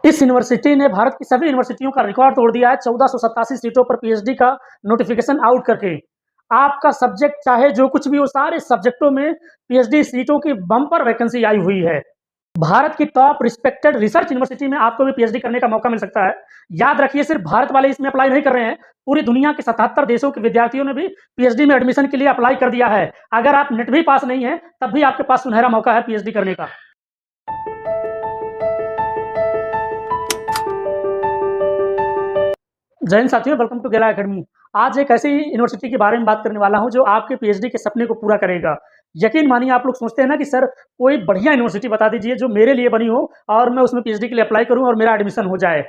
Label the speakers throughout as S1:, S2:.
S1: इस यूनिवर्सिटी ने भारत की सभी यूनिवर्सिटियों का रिकॉर्ड तोड़ दिया है 1487 सीटों पर पीएचडी का नोटिफिकेशन आउट करके। आपका सब्जेक्ट चाहे जो कुछ भी हो, सारे सब्जेक्टों में पीएचडी सीटों की बम्पर वैकेंसी आई हुई है। भारत की टॉप रिस्पेक्टेड रिसर्च यूनिवर्सिटी में आपको भी पीएचडी करने का मौका मिल सकता है। याद रखिए, सिर्फ भारत वाले इसमें अप्लाई नहीं कर रहे हैं, पूरी दुनिया के 77 देशों के विद्यार्थियों ने भी पीएचडी में एडमिशन के लिए अप्लाई कर दिया है। अगर आप नेट भी पास नहीं है, तब भी आपके पास सुनहरा मौका है पीएचडी करने का। जय हिंद साथियों, वेलकम टू गेला एकेडमी। आज एक ऐसी यूनिवर्सिटी के बारे में बात करने वाला हूं जो आपके पीएचडी के सपने को पूरा करेगा। यकीन मानिए, आप लोग सोचते हैं ना कि सर कोई बढ़िया यूनिवर्सिटी बता दीजिए जो मेरे लिए बनी हो और मैं उसमें पीएचडी के लिए अप्लाई करूं और मेरा एडमिशन हो जाए।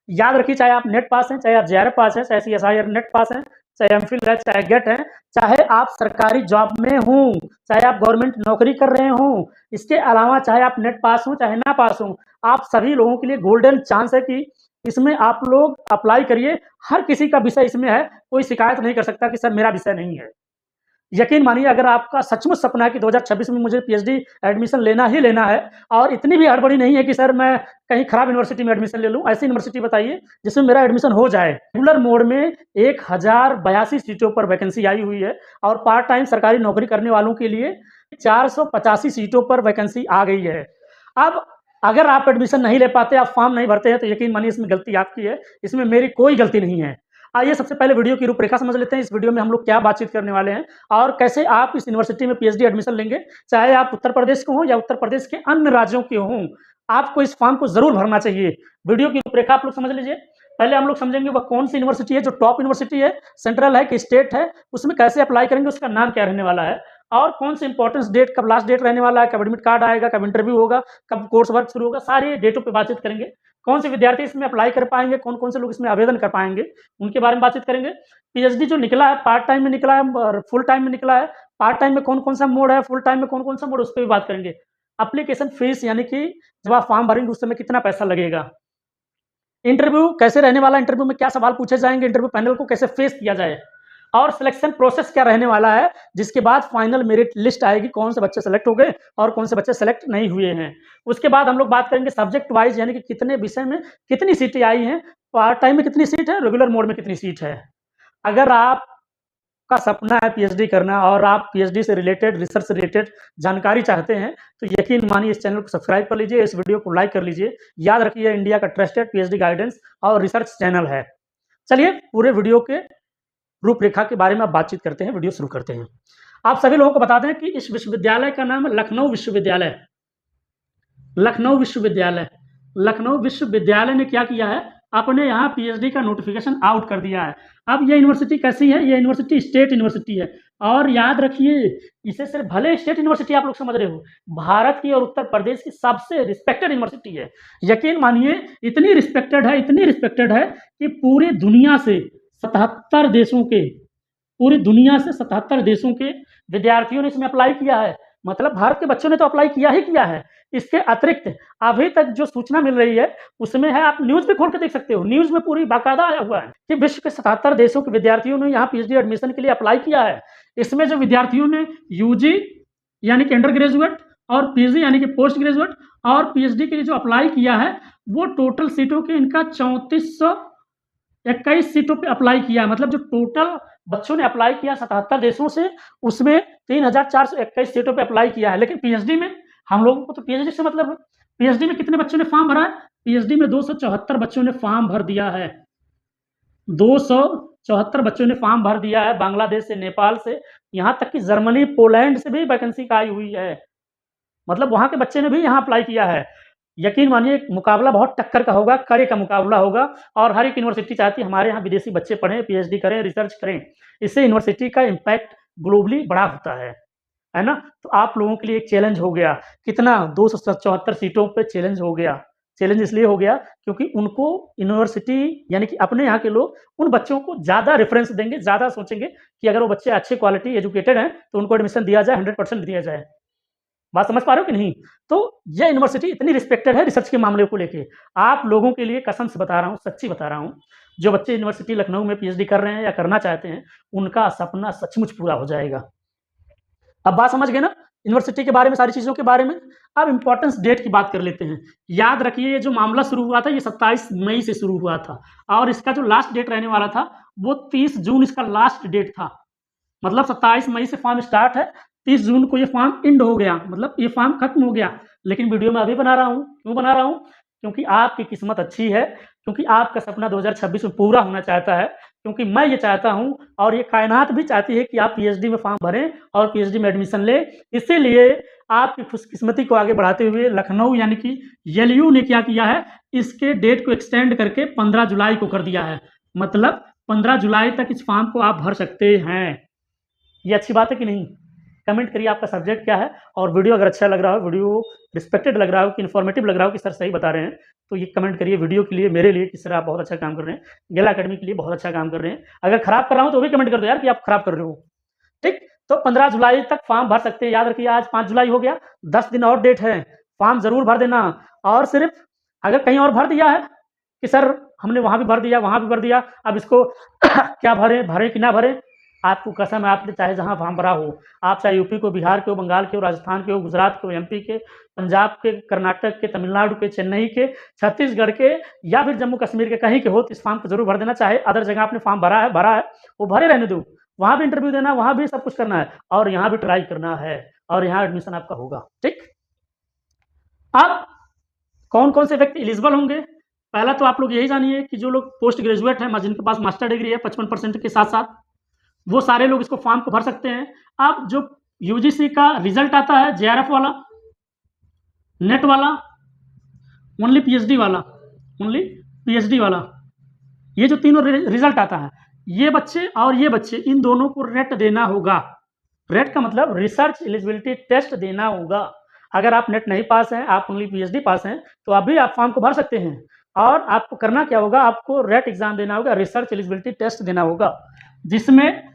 S1: याद रखिए, चाहे आप नेट पास हैं, चाहे आप जेआरएफ पास हैं, चाहे सीएसआईआर नेट पास हैं, चाहे एमफिल है, चाहे गेट है, चाहे आप सरकारी जॉब में हों, चाहे आप गवर्नमेंट नौकरी कर रहे हों, इसके अलावा चाहे आप नेट पास हों चाहे ना पास हों, आप सभी लोगों के लिए गोल्डन चांस है कि इसमें आप लोग अप्लाई करिए। हर किसी का विषय इसमें है, कोई शिकायत नहीं कर सकता कि सर मेरा विषय नहीं है। यकीन मानिए, अगर आपका सचमुच सपना है कि 2026 में मुझे पीएचडी एडमिशन लेना ही लेना है और इतनी भी हड़बड़ी नहीं है कि सर मैं कहीं खराब यूनिवर्सिटी में एडमिशन ले लूं, ऐसी यूनिवर्सिटी बताइए जिसमें मेरा एडमिशन हो जाए। रेगुलर मोड में 1082 सीटों पर वैकेंसी आई हुई है और पार्ट टाइम सरकारी नौकरी करने वालों के लिए 485 सीटों पर वैकेंसी आ गई है। अब अगर आप एडमिशन नहीं ले पाते, आप फॉर्म नहीं भरते हैं, तो यकीन मानिए इसमें गलती आपकी है, इसमें मेरी कोई गलती नहीं है। आइए सबसे पहले वीडियो की रूपरेखा समझ लेते हैं। इस वीडियो में हम लोग क्या बातचीत करने वाले हैं और कैसे आप इस यूनिवर्सिटी में पीएचडी एडमिशन लेंगे। चाहे आप उत्तर प्रदेश के हों या उत्तर प्रदेश के अन्य राज्यों के हों, आपको इस फॉर्म को जरूर भरना चाहिए। वीडियो की रूपरेखा आप लोग समझ लीजिए। पहले हम लोग समझेंगे वह कौन सी यूनिवर्सिटी है जो टॉप यूनिवर्सिटी है, सेंट्रल है कि स्टेट है, उसमें कैसे अप्लाई करेंगे, उसका नाम क्या रहने वाला है और कौन सी इंपॉर्टेंस डेट, कब लास्ट डेट रहने वाला है, कब एडमिट कार्ड आएगा, कब इंटरव्यू होगा, कब कोर्स वर्क शुरू होगा, सारी डेटों पे बातचीत करेंगे। कौन से विद्यार्थी इसमें अप्लाई कर पाएंगे, कौन कौन से लोग इसमें आवेदन कर पाएंगे, उनके बारे में बातचीत करेंगे। पीएचडी जो निकला है, पार्ट टाइम में निकला है और फुल टाइम में निकला है। पार्ट टाइम में कौन कौन सा मोड है, फुल टाइम में कौन कौन सा मोड, उस पर भी बात करेंगे। अप्लीकेशन फीस यानी कि जब आप फॉर्म भरेंगे उस समय कितना पैसा लगेगा। इंटरव्यू कैसे रहने वाला, इंटरव्यू में क्या सवाल पूछे जाएंगे, इंटरव्यू पैनल को कैसे फेस किया जाए और सिलेक्शन प्रोसेस क्या रहने वाला है, जिसके बाद फाइनल मेरिट लिस्ट आएगी, कौन से बच्चे सेलेक्ट हो गए और कौन से बच्चे सेलेक्ट नहीं हुए हैं। उसके बाद हम लोग बात करेंगे सब्जेक्ट वाइज, यानी कि कितने विषय में कितनी सीटें आई हैं, पार्ट टाइम में कितनी सीट है, रेगुलर मोड में कितनी सीट है। अगर आप का सपना है पीएचडी करना और आप पीएचडी से रिलेटेड, रिसर्च से रिलेटेड जानकारी चाहते हैं, तो यकीन मानिए इस चैनल को सब्सक्राइब कर लीजिए, इस वीडियो को लाइक कर लीजिए। याद रखिए, इंडिया का ट्रस्टेड पीएचडी गाइडेंस और रिसर्च चैनल है। चलिए पूरे वीडियो के रूपरेखा के बारे में आप बातचीत करते हैं, वीडियो शुरू करते हैं। आप सभी लोगों को बता दें कि इस विश्वविद्यालय का नाम है लखनऊ विश्वविद्यालय। लखनऊ विश्वविद्यालय, लखनऊ विश्वविद्यालय ने क्या किया है, अपने यहाँ पीएचडी का नोटिफिकेशन आउट कर दिया है। अब ये यूनिवर्सिटी कैसी है, ये यूनिवर्सिटी स्टेट यूनिवर्सिटी है और याद रखिए, इसे सिर्फ भले स्टेट यूनिवर्सिटी आप लोग समझ रहे हो, भारत की और उत्तर प्रदेश की सबसे रिस्पेक्टेड यूनिवर्सिटी है। यकीन मानिए इतनी रिस्पेक्टेड है, इतनी रिस्पेक्टेड है कि पूरी दुनिया से 77 देशों के, पूरी दुनिया से 77 देशों के विद्यार्थियों ने इसमें अप्लाई किया है। मतलब भारत के बच्चों ने तो अप्लाई किया ही किया है। इसके अतिरिक्त अभी तक जो सूचना मिल रही है उसमें है, आप न्यूज पे खोल के देख सकते हो, न्यूज में पूरी बाकायदा आया हुआ है कि विश्व के 77 देशों के विद्यार्थियों ने यहाँ पीएचडी एडमिशन के लिए अप्लाई किया है। इसमें जो विद्यार्थियों ने यूजी यानी कि अंडर ग्रेजुएट और पीजी यानी कि पोस्ट ग्रेजुएट और पीएचडी के लिए जो अप्लाई किया है, वो टोटल सीटों के इनका 3421 सीटों पे अप्लाई किया। मतलब जो टोटल बच्चों ने अप्लाई किया 77 देशों से, उसमें 3421 सीटों पे अप्लाई किया है। लेकिन पीएचडी में हम लोगों को तो पीएचडी से मतलब, पीएचडी में कितने बच्चों ने फॉर्म भरा है, पीएचडी में 274 बच्चों ने फॉर्म भर दिया है। 274 बच्चों ने फॉर्म भर दिया है, बांग्लादेश से, नेपाल से, यहाँ तक कि जर्मनी, पोलैंड से भी वैकेंसी आई हुई है। मतलब वहाँ के बच्चे ने भी यहाँ अप्लाई किया है। यकीन मानिए मुकाबला बहुत टक्कर का होगा, कड़े का मुकाबला होगा और हर एक यूनिवर्सिटी चाहती है हमारे यहाँ विदेशी बच्चे पढ़ें, पीएचडी करें, रिसर्च करें। इससे यूनिवर्सिटी का इम्पैक्ट ग्लोबली बड़ा होता है ना। तो आप लोगों के लिए एक चैलेंज हो गया, कितना 274 सीटों पे चैलेंज हो गया। चैलेंज इसलिए हो गया क्योंकि उनको यूनिवर्सिटी यानी कि अपने यहाँ के लोग उन बच्चों को ज़्यादा रेफरेंस देंगे, ज़्यादा सोचेंगे कि अगर वो बच्चे अच्छे क्वालिटी एजुकेटेड हैं तो उनको एडमिशन दिया जाए, 100% दिया जाए। बात समझ पा रहे हो कि नहीं। तो यह यूनिवर्सिटी इतनी रिस्पेक्टेड है रिसर्च के मामले को लेके। आप लोगों के लिए कसम से बता रहा हूँ, सच्ची बता रहा हूँ, जो बच्चे यूनिवर्सिटी लखनऊ में पीएचडी कर रहे हैं या करना चाहते हैं, उनका सपना सचमुच पूरा हो जाएगा। अब बात समझ गए ना। यूनिवर्सिटी के बारे में, सारी चीज़ों के बारे में। अब इम्पोर्टेंस डेट की बात कर लेते हैं। याद रखिए ये जो मामला शुरू हुआ था ये 27 मई से शुरू हुआ था और इसका जो लास्ट डेट रहने वाला था वो 30 जून इसका लास्ट डेट था। मतलब 27 मई से फॉर्म स्टार्ट है, 30 जून को ये फॉर्म एंड हो गया, मतलब ये फॉर्म खत्म हो गया। लेकिन वीडियो मैं अभी बना रहा हूँ, क्यों बना रहा हूँ? क्योंकि आपकी किस्मत अच्छी है, क्योंकि आपका सपना 2026 में पूरा होना चाहता है, क्योंकि मैं ये चाहता हूँ और ये कायनात भी चाहती है कि आप पीएचडी में फॉर्म भरें और पीएचडी में एडमिशन लें। इसीलिए आपकी खुशकिस्मती को आगे बढ़ाते हुए लखनऊ यानी कि एलयू ने क्या किया है, इसके डेट को एक्सटेंड करके 15 जुलाई को कर दिया है। मतलब 15 जुलाई तक इस फॉर्म को आप भर सकते हैं। ये अच्छी बात है कि नहीं? कमेंट करिए आपका सब्जेक्ट क्या है और वीडियो अगर अच्छा लग रहा हो, वीडियो रिस्पेक्टेड लग रहा हो कि इन्फॉर्मेटिव लग रहा हो कि सर सही बता रहे हैं, तो ये कमेंट करिए वीडियो के लिए, मेरे लिए कि सर आप बहुत अच्छा काम कर रहे हैं, गेला अकेडमी के लिए बहुत अच्छा काम कर रहे हैं। अगर खराब कर रहा हूँ तो भी कमेंट कर दो यार कि आप खराब कर रहे हो। ठीक? तो 15 जुलाई तक फॉर्म भर सकते हैं। याद रखिए आज 5 जुलाई हो गया, 10 दिन और डेट है, फॉर्म ज़रूर भर देना। और सिर्फ़ अगर कहीं और भर दिया है कि सर हमने वहाँ भी भर दिया, वहाँ भी भर दिया, अब इसको क्या भरें, भरें कि ना भरें? आपको कसम है, आपने चाहे जहाँ फॉर्म भरा हो, आप चाहे यूपी को, बिहार के हो, बंगाल के हो, राजस्थान के हो, गुजरात के हो, एमपी के, पंजाब के, कर्नाटक के, तमिलनाडु के, चेन्नई के, छत्तीसगढ़ के या फिर जम्मू कश्मीर के, कहीं के हो तो इस फॉर्म को ज़रूर भर देना। चाहे अदर जगह आपने फॉर्म भरा है, वो भरे रहने दो। वहाँ भी इंटरव्यू देना, वहाँ भी सब कुछ करना है और यहाँ भी ट्राई करना है और यहाँ एडमिशन आपका होगा। ठीक? अब कौन-कौन से व्यक्ति एलिजिबल होंगे? पहला तो आप लोग यही जानिए कि जो लोग पोस्ट ग्रेजुएट हैं, जिनके पास मास्टर डिग्री है 55% के साथ-साथ, वो सारे लोग इसको फॉर्म को भर सकते हैं। अब जो यूजीसी का रिजल्ट आता है, जेआरएफ वाला, नेट वाला, ओनली पीएचडी वाला, ओनली पीएचडी वाला, ये जो तीनों रिजल्ट आता है, ये बच्चे और ये बच्चे इन दोनों को रेट देना होगा। रेट का मतलब रिसर्च एलिजिबिलिटी टेस्ट देना होगा। अगर आप नेट नहीं पास हैं, आप ओनली पीएचडी पास हैं, तो अभी आप फॉर्म को भर सकते हैं और आपको करना क्या होगा, आपको रेट एग्ज़ाम देना होगा, रिसर्च एलिजिबिलिटी टेस्ट देना होगा, जिसमें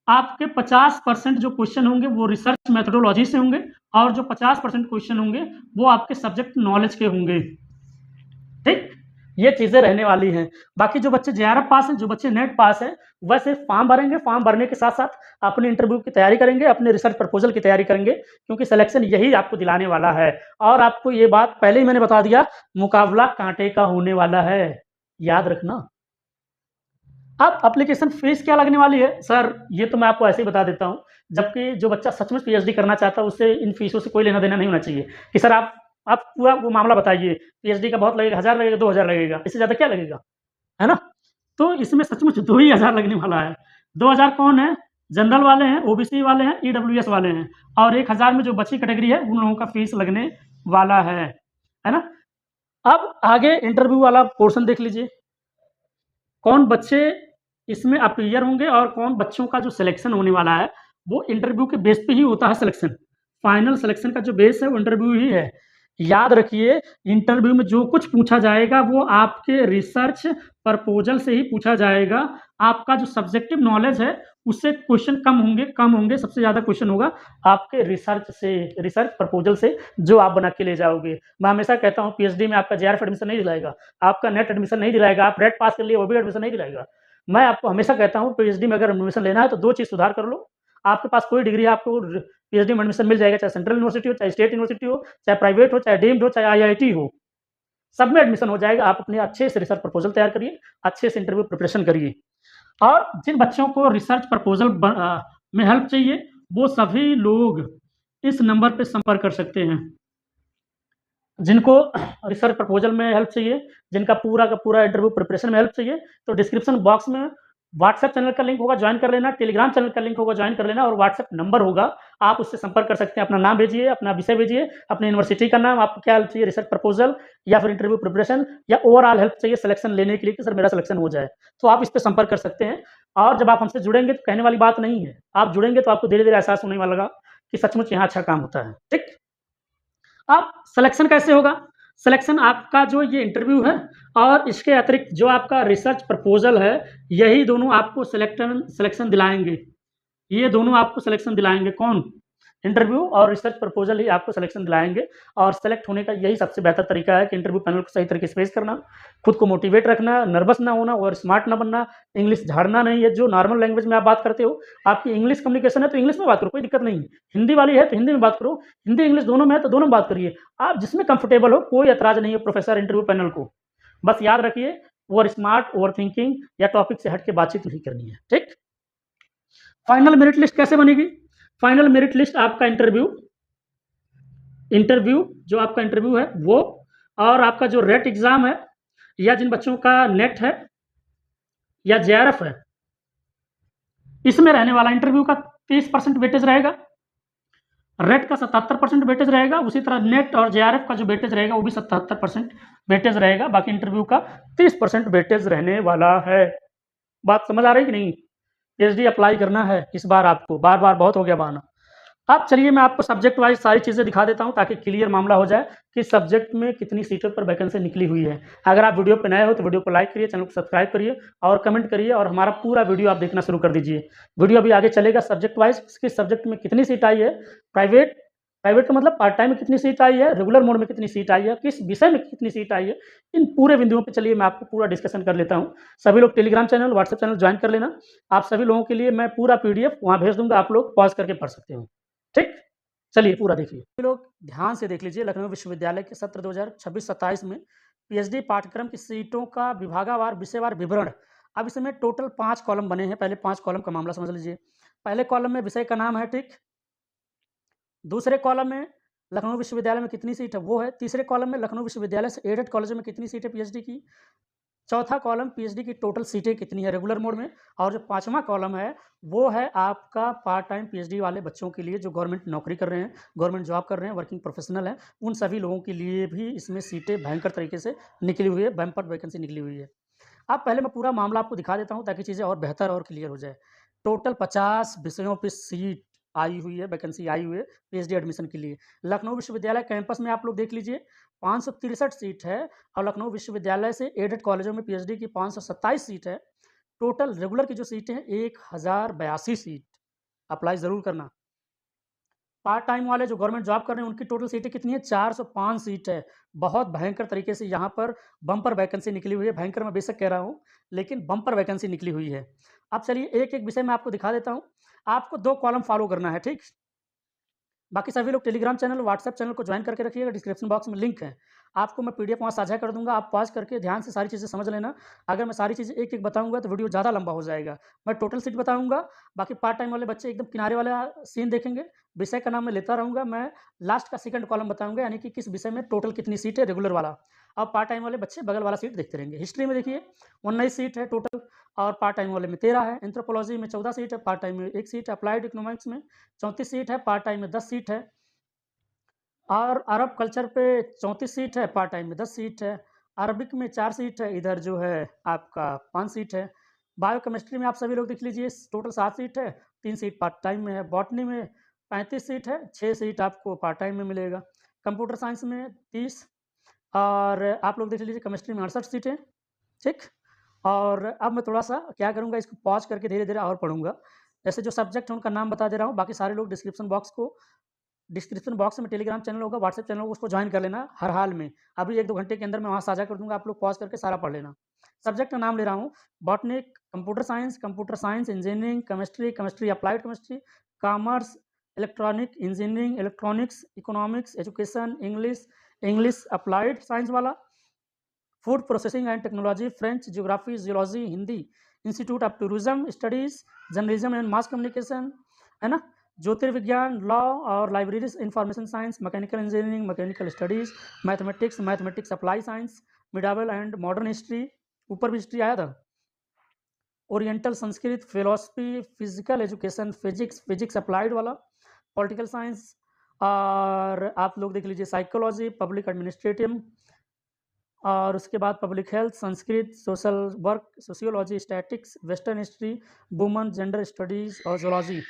S1: आपके 50% जो क्वेश्चन होंगे वो रिसर्च मेथोडोलॉजी से होंगे और जो 50% क्वेश्चन होंगे वो आपके सब्जेक्ट नॉलेज के होंगे। ठीक? ये चीज़ें रहने वाली हैं। बाकी जो बच्चे जेआरएफ पास हैं, जो बच्चे नेट पास हैं, वह सिर्फ़ फॉर्म भरेंगे, फॉर्म भरने के साथ-साथ अपने इंटरव्यू की तैयारी करेंगे, अपने रिसर्च प्रपोज़ल की तैयारी करेंगे, क्योंकि सिलेक्शन यही आपको दिलाने वाला है। और आपको ये बात पहले ही मैंने बता दिया, मुकाबला काँटे का होने वाला है, याद रखना। अब एप्लीकेशन फ़ीस क्या लगने वाली है? सर, ये तो मैं आपको ऐसे ही बता देता हूँ, जबकि जो बच्चा सचमुच पीएचडी करना चाहता है, उससे इन फ़ीसों से कोई लेना-देना नहीं होना चाहिए कि सर आप पूरा वो मामला बताइए, पीएचडी का बहुत लगेगा, 1000 लगेगा, 2000 लगेगा, इससे ज़्यादा क्या लगेगा? है ना? तो इसमें सचमुच 2 ही हज़ार लगने वाला है। 2000 कौन है? जनरल वाले हैं, ओबीसी वाले हैं, ईडब्ल्यूएस वाले हैं और 1000 में जो बची कैटेगरी है, उन लोगों का फ़ीस लगने वाला है ना? अब आगे इंटरव्यू वाला पोर्शन देख लीजिए। कौन बच्चे इसमें अपीयर होंगे और कौन बच्चों का जो सिलेक्शन होने वाला है, वो इंटरव्यू के बेस पे ही होता है सिलेक्शन। फाइनल सिलेक्शन का जो बेस है वो इंटरव्यू ही है। याद रखिए इंटरव्यू में जो कुछ पूछा जाएगा वो आपके रिसर्च प्रपोज़ल से ही पूछा जाएगा। आपका जो सब्जेक्टिव नॉलेज है उससे क्वेश्चन कम होंगे, सबसे ज़्यादा क्वेश्चन होगा आपके रिसर्च से, रिसर्च प्रपोज़ल से जो आप बना के ले जाओगे। मैं हमेशा कहता हूँ पीएचडी में आपका जेआरएफ एडमिशन नहीं दिलाएगा, आपका नेट एडमिशन नहीं दिलाएगा, आप रेट पास कर लिए वो भी एडमिशन नहीं दिलाएगा। मैं आपको हमेशा कहता हूँ पीएचडी में अगर एडमिशन लेना है तो 2 चीज़ सुधार कर लो। आपके पास कोई डिग्री है आपको पीएचडी में एडमिशन मिल जाएगा, चाहे सेंट्रल यूनिवर्सिटी हो, चाहे स्टेट यूनिवर्सिटी हो, चाहे प्राइवेट हो, चाहे डीम्ड हो, चाहे आईआईटी हो। सब में एडमिशन हो जाएगा। आप अपने अच्छे से रिसर्च प्रपोज़ल तैयार करिए, अच्छे से इंटरव्यू प्रिपरेशन करिए। और जिन बच्चों को रिसर्च प्रपोज़ल में हेल्प चाहिए, वो सभी लोग इस नंबर पे संपर्क कर सकते हैं। जिनको रिसर्च प्रपोज़ल में हेल्प चाहिए, जिनका पूरा का पूरा इंटरव्यू प्रिपरेशन में हेल्प चाहिए, तो डिस्क्रिप्शन बॉक्स में व्हाट्सएप चैनल का लिंक होगा, जॉइन कर लेना, टेलीग्राम चैनल का लिंक होगा, जॉइन कर लेना और व्हाट्सएप नंबर होगा, आप उससे संपर्क कर सकते हैं। अपना नाम भेजिए, अपना विषय भेजिए, अपनी यूनिवर्सिटी का नाम, आपको क्या हेल्प चाहिए, रिसर्च प्रपोज़ल या फिर इंटरव्यू प्रिपरेशन या ओवरऑल हेल्प चाहिए सिलेक्शन लेने के लिए कि सर मेरा सिलेक्शन हो जाए, तो आप इस पे संपर्क कर सकते हैं। और जब आप हमसे जुड़ेंगे तो कहने वाली बात नहीं है, आप जुड़ेंगे तो आपको धीरे-धीरे एहसास होने वाला लगा कि सचमुच यहाँ अच्छा काम होता है। ठीक? अब सिलेक्शन कैसे होगा? सिलेक्शन आपका जो ये इंटरव्यू है और इसके अतिरिक्त जो आपका रिसर्च प्रपोज़ल है, यही दोनों आपको सिलेक्शन दिलाएँगे। ये दोनों आपको सिलेक्शन दिलाएँगे। कौन? इंटरव्यू और रिसर्च प्रपोज़ल ही आपको सिलेक्शन दिलाएँगे और सेलेक्ट होने का यही सबसे बेहतर तरीका है कि इंटरव्यू पैनल को सही तरीके से फेस करना, खुद को मोटिवेट रखना, नर्वस ना होना और स्मार्ट ना बनना, इंग्लिश झाड़ना नहीं है, जो नॉर्मल लैंग्वेज में आप बात करते हो, आपकी इंग्लिश कम्युनिकेशन है तो इंग्लिश में बात करो, कोई दिक्कत नहीं है। हिंदी वाली है तो हिंदी में बात करो, हिंदी, इंग्लिश दोनों में है तो दोनों में बात करिए। आप जिसमें कंफर्टेबल हो, कोई ऐतराज़ नहीं है प्रोफ़ेसर इंटरव्यू पैनल को। बस याद रखिए ओवर स्मार्ट, ओवर थिंकिंग या टॉपिक से हट के बातचीत नहीं करनी है, ठीक? फाइनल मेरिट लिस्ट कैसे बनेगी? फाइनल मेरिट लिस्ट आपका इंटरव्यू इंटरव्यू जो आपका इंटरव्यू है वो और आपका जो रेट एग्ज़ाम है या जिन बच्चों का नेट है या जेआरएफ है, इसमें रहने वाला इंटरव्यू का 30% वेटेज रहेगा, रेट का 77% वेटेज रहेगा, उसी तरह नेट और जेआरएफ का जो वेटेज रहेगा वो भी 77% वेटेज रहेगा, बाकी इंटरव्यू का 30% वेटेज रहने वाला है। बात समझ आ रही है कि नहीं? पीएचडी अप्लाई करना है इस बार आपको, बार-बार बहुत हो गया बहाना। अब चलिए मैं आपको सब्जेक्ट वाइज़ सारी चीज़ें दिखा देता हूँ ताकि क्लियर मामला हो जाए कि सब्जेक्ट में कितनी सीटों पर वैकेंसी निकली हुई है। अगर आप वीडियो पे नए हो तो वीडियो को लाइक करिए, चैनल को सब्सक्राइब करिए और कमेंट करिए और हमारा पूरा वीडियो आप देखना शुरू कर दीजिए। वीडियो अभी आगे चलेगा सब्जेक्ट वाइज़, किस सब्जेक्ट में कितनी सीट आई है, प्राइवेट प्राइवेट का मतलब पार्ट टाइम में कितनी सीट आई है, रेगुलर मोड में कितनी सीट आई है, किस विषय में कितनी सीट आई है, इन पूरे बिंदुओं पे चलिए मैं आपको पूरा डिस्कशन कर लेता हूँ। सभी लोग Telegram channel, WhatsApp channel join कर लेना। आप सभी लोगों के लिए मैं पूरा पीडीएफ वहाँ भेज दूँगा, आप लोग पॉज़ करके पढ़ सकते हो। ठीक? चलिए पूरा देखिए। सभी लोग ध्यान से देख लीजिए लखनऊ विश्वविद्यालय के सत्र 2026-27 में पीएचडी पाठ्यक्रम की सीटों का विभागावार, विषयवार विवरण। अब इसमें टोटल 5 कॉलम बने हैं, पहले 5 कॉलम का मामला समझ लीजिए। पहले कॉलम में विषय का नाम है, ठीक? दूसरे कॉलम में लखनऊ विश्वविद्यालय में कितनी सीट है वो है। तीसरे कॉलम में लखनऊ विश्वविद्यालय से एडेड कॉलेजों में कितनी सीट है पीएचडी की। चौथा कॉलम पीएचडी की टोटल सीटें कितनी है रेगुलर मोड में। और जो पाँचवाँ कॉलम है वो है आपका पार्ट टाइम पीएचडी वाले बच्चों के लिए जो गवर्नमेंट नौकरी कर रहे हैं, गवर्नमेंट जॉब कर रहे हैं, वर्किंग प्रोफेशनल हैं, उन सभी लोगों के लिए भी इसमें सीटें भयंकर तरीके से निकली हुई है, बम्पर वैकेंसी निकली हुई है। अब पहले मैं पूरा मामला आपको दिखा देता हूँ ताकि चीज़ें और बेहतर और क्लियर हो जाए। टोटल 50 विषयों पे सीट आई हुई है, वैकेंसी आई हुई है पीएचडी एडमिशन के लिए। लखनऊ विश्वविद्यालय कैंपस में आप लोग देख लीजिए 563 सीट है और लखनऊ विश्वविद्यालय से एडेड कॉलेजों में पीएचडी की 527 सीट है। टोटल रेगुलर की जो सीटें हैं 1082 सीट। अप्लाई ज़रूर करना। पार्ट टाइम वाले जो गवर्नमेंट जॉब कर रहे हैं उनकी टोटल सीटें कितनी है 405 सीट है। बहुत भयंकर तरीके से यहाँ पर बम्पर वैकेंसी निकली हुई है। भयंकर मैं बेशक कह रहा हूँ लेकिन बम्पर वैकेंसी निकली हुई है। अब चलिए एक-एक विषय मैं आपको दिखा देता हूँ। आपको 2 कॉलम फॉलो करना है, ठीक? बाकी सभी लोग टेलीग्राम चैनल, व्हाट्सएप चैनल को जॉइन करके रखिएगा, डिस्क्रिप्शन बॉक्स में लिंक है। आपको मैं पीडीएफ वहाँ साझा कर दूँगा, आप पॉज़ करके ध्यान से सारी चीज़ें समझ लेना। अगर मैं सारी चीज़ें एक-एक बताऊँगा तो वीडियो ज़्यादा लंबा हो जाएगा। मैं टोटल सीट बताऊँगा, बाकी पार्ट टाइम वाले बच्चे एकदम किनारे वाला सीन देखेंगे। विषय का नाम मैं लेता रहूँगा, मैं लास्ट का सेकंड कॉलम बताऊँगा यानी कि किस विषय में टोटल कितनी सीट है रेगुलर वाला। अब पार्ट टाइम वाले बच्चे बगल वाला सीट देखते रहेंगे। हिस्ट्री में देखिए 19 सीट है टोटल और पार्ट टाइम वाले में 13 है। एंथ्रोपोलॉजी में 14 सीट है, पार्ट टाइम में 1 सीट है। अप्लाइड इकोनॉमिक्स में 34 सीट है, पार्ट टाइम में 10 सीट है। और अरब कल्चर पे 34 सीट है, पार्ट टाइम में 10 सीट है। अरबिक में 4 सीट है, इधर जो है आपका 5 सीट है। बायोकेमिस्ट्री में आप सभी लोग देख लीजिए टोटल 7 सीट है, 3 सीट पार्ट टाइम में है। बॉटनी में 35 सीट है, 6 सीट आपको पार्ट टाइम में मिलेगा। कंप्यूटर साइंस में 30 और आप लोग देख लीजिए केमिस्ट्री में 68 सीटें, ठीक? और अब मैं थोड़ा-सा क्या करूँगा इसको पॉज़ करके धीरे-धीरे और पढ़ूँगा। ऐसे जो सब्जेक्ट है उनका नाम बता दे रहा हूँ, बाकी सारे लोग डिस्क्रिप्शन बॉक्स में टेलीग्राम चैनल होगा, व्हाट्सएप चैनल होगा, उसको जॉइन कर लेना हर हाल में। अभी 1-2 घंटे के अंदर मैं वहाँ साझा कर दूँगा, आप लोग पॉज़ करके सारा पढ़ लेना। सब्जेक्ट का नाम ले रहा हूँ, botany, computer science, engineering, chemistry, chemistry applied chemistry, commerce, electronic engineering, electronics, economics, education, English, English applied science वाला, food processing and technology, French, geography, geology, Hindi, institute of tourism studies, journalism and mass communication, है ना? ज्योतिर्विज्ञान, law और libraries, information science, mechanical engineering, mechanical studies, mathematics apply science, medieval and modern history, ऊपर भी history आया था। Oriental Sanskrit, philosophy, physical education, physics applied वाला, political science और आप लोग देख लीजिए साइकोलॉजी, पब्लिक एडमिनिस्ट्रेटिव और उसके बाद public health, Sanskrit, social work, sociology, statics, western history, woman, gender studies और ज़ूलॉजी।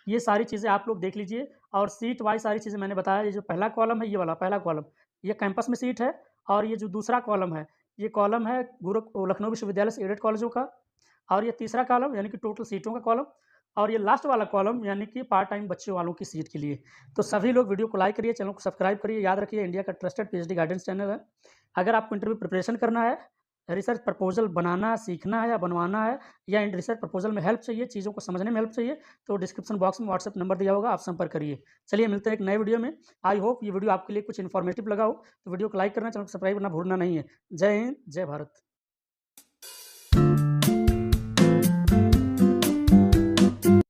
S1: ये सारी चीज़ें आप लोग देख लीजिए और सीट वाइज़ सारी चीज़ें मैंने बताया। ये जो पहला कॉलम है, ये वाला पहला कॉलम, ये कैंपस में सीट है और ये जो दूसरा कॉलम है, ये कॉलम है लखनऊ विश्वविद्यालय से एडेड कॉलेजों का और ये तीसरा कॉलम यानी कि टोटल सीटों का कॉलम और ये लास्ट वाला कॉलम यानी कि पार्ट टाइम बच्चों वालों की सीट के लिए। तो सभी लोग वीडियो को लाइक करिए, चैनल को सब्सक्राइब करिए। याद रखिए इंडिया का ट्रस्टेड पीएचडी गाइडेंस चैनल है। अगर आपको इंटरव्यू प्रिपरेशन करना है, रिसर्च प्रपोज़ल बनाना सीखना है या बनवाना है, या इन रिसर्च प्रपोज़ल में हेल्प चाहिए, चीज़ों को समझने में हेल्प चाहिए, तो डिस्क्रिप्शन बॉक्स में व्हाट्सएप नंबर दिया होगा, आप संपर्क करिए। चलिए मिलते हैं एक नए वीडियो में। आई होप ये वीडियो आपके लिए कुछ इन्फॉर्मेटिव लगा हो, तो वीडियो को लाइक करना, चैनल को सब्सक्राइब करना भूलना नहीं है। जय हिंद, जय भारत।